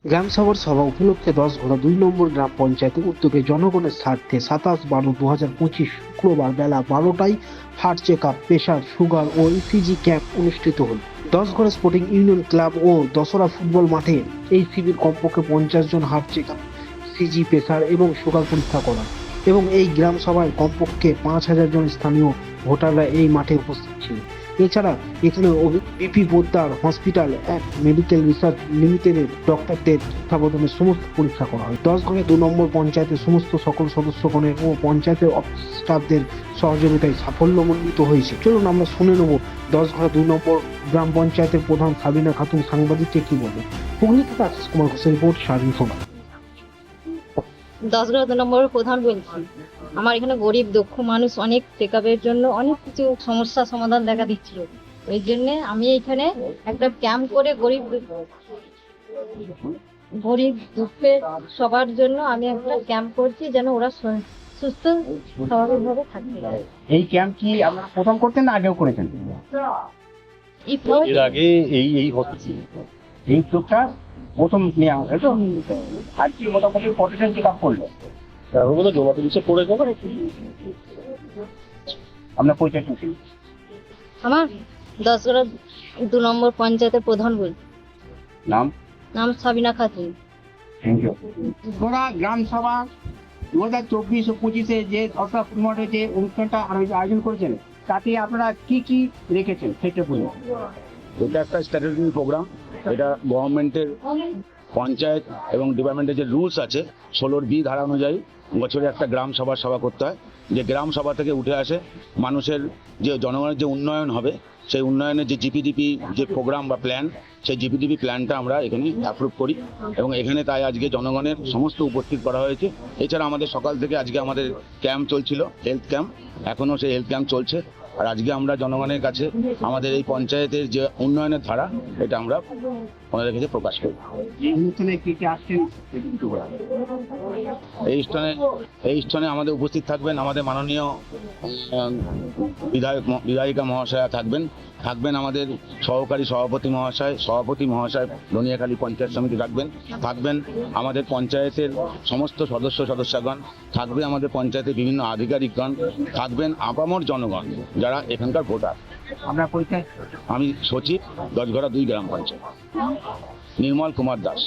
গ্রাম সভার সভা উপলক্ষে 10 2 নম্বর গ্রাম পঞ্চায়েতের উদ্যোগে জনগণের স্বার্থে 27/12/2025 শুক্রবার বেলা 12টায় heart check up, pressure, sugar ও ইসিজি ক্যাম্প অনুষ্ঠিত হল। 10 স্পোর্টিং ইউনিয়ন ক্লাব ও দশরা ফুটবল মাঠে এই শিবির কমপক্ষে 50 জন heart check up, ECG, pressure এবং সুগার পরীক্ষা করা এবং এই গ্রাম সভায় কমপক্ষে 5000 জন স্থানীয় ভোটাররা এই মাঠে উপস্থিত ছিল। এছাড়া এখানে BP Poddar hospital and medical research লিমিটেডের ডক্টরদের তত্ত্বাবধানে সমস্ত পরীক্ষা করা হয়। 10 নম্বর পঞ্চায়েতের সমস্ত সকল সদস্যগণের ও পঞ্চায়েতের অফিস স্টাফদের সহযোগিতায় সাফল্যমণ্ডিত হয়েছে। চলুন আমরা শুনে নেব 10 নম্বর গ্রাম পঞ্চায়েতের প্রধান সাবিনা খাতুন সাংবাদিককে কি বলবেন। হুগলি থেকে আশিস কুমার ঘোষের রিপোর্ট, স্বাধীন সংবাদ। 10 নম্বর প্রধান বলছি। আমার এখানে গরিব দুঃখ মানুষ অনেক চেক আপের জন্য অনেক কিছু সমস্যা সমাধান দেখা দিচ্ছিল। ওই জন্য আমি এখানে একটা ক্যাম্প করে গরিব দুঃখের সবার জন্য আমি একটা ক্যাম্প করছি, যেন ওরা সুস্থ স্বাভাবিকভাবে থাকতে পারে। এই ক্যাম্প কি আপনারা প্রথম করতেন না আগেও করেছেন? এর আগে এই হচ্ছে এই উদ্যোগটা প্রথম নেওয়া হবে তো। আর কি মোটামুটি কতটা চেক আপ করলো? তারপরে জমা দিচ্ছে পড়ে যাবে। আপনার পরিচয় কি? আমার 10 নম্বর পঞ্চায়েতের প্রধান বলছি। নাম সাবিনা খাতুন। Thank you. ঘোড়া গ্রাম সভা 2024 ও 25-এ যে দশরা ফুটবল যে অনুষ্ঠানটা আয়োজন করেছেন, তাতে আপনারা কি কি রেখেছেন সেটা বলুন। এটা একটা স্ট্যাটুটরি প্রোগ্রাম। এটা গভর্নমেন্টের পঞ্চায়েত এবং ডিপার্টমেন্টের যে রুলস আছে 16B ধারা অনুযায়ী বছরে একটা গ্রাম সভা করতে হয়। যে গ্রাম সভা থেকে উঠে আসে মানুষের যে জনগণের যে উন্নয়ন হবে, সেই উন্নয়নের যে জিপিডিপি যে প্রোগ্রাম বা প্ল্যান, সেই জিপিডিপি প্ল্যানটা আমরা এখানে অ্যাপ্রুভ করি এবং এখানে তাই আজকে জনগণের সমস্ত উপস্থিত করা হয়েছে। এছাড়া আমাদের সকাল থেকে আজকে আমাদের ক্যাম্প চলছিল, হেলথ ক্যাম্প, এখনও সেই হেলথ ক্যাম্প চলছে। আর আজকে আমরা জনগণের কাছে আমাদের এই পঞ্চায়েতের যে উন্নয়নের ধারা, এটা আমরা ওনাদের কাছে প্রকাশ করি। এই অনুষ্ঠানে কে কে আসছেন একটু বলুন। এই স্থানে আমাদের উপস্থিত থাকবেন আমাদের মাননীয় বিধায়িকা মহাশয়া থাকবেন আমাদের সহকারী সভাপতি মহাশয় ধনিয়াখালী পঞ্চায়েত সমিতি থাকবেন আমাদের পঞ্চায়েতের সমস্ত সদস্যগণ, থাকবে আমাদের পঞ্চায়েতের বিভিন্ন আধিকারিকগণ, থাকবেন আপামর জনগণ যারা এখানকার ভোটার। আপনার পরিচয়? আমি সচিব 10 2 গ্রাম পঞ্চায়েত, নির্মল কুমার দাস।